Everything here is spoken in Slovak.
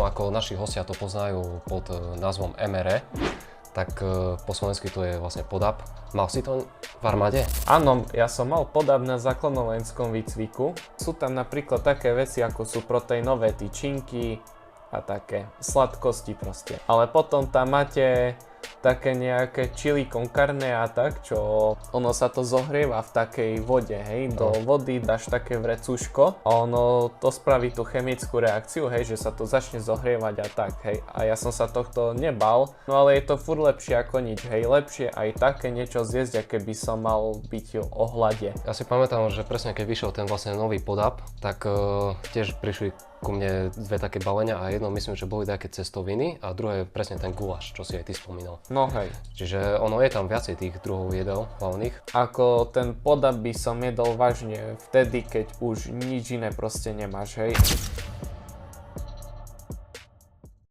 možno ako naši hostia to poznajú pod názvom MRE, tak po slovensky to je vlastne podap. Mal si to v armáde? Áno, ja som mal podap na základnom vojenskom výcviku. Sú tam napríklad také veci, ako sú proteínové tyčinky a také sladkosti proste. Ale potom tam máte také nejaké chili con carne a tak, čo ono sa to zohrieva v takej vode, hej, do vody dáš také vrecuško a ono to spraví tú chemickú reakciu, hej, že sa to začne zohrievať a tak, hej. A ja som sa tohto nebal, no ale je to furt lepšie ako nič, hej, lepšie aj také niečo zjesť, aké by som mal byť o hlade. Ja si pamätám, že presne keď vyšiel ten vlastne nový podap, tak tiež prišli ku mne dve také balenia a jedno myslím, že boli také cestoviny a druhé presne ten guláš, čo si aj ty spomínal. No hej. Čiže ono je tam viacej tých druhov jedel hlavných. Ako ten podap by som jedol vážne vtedy, keď už nič iné proste nemáš, hej.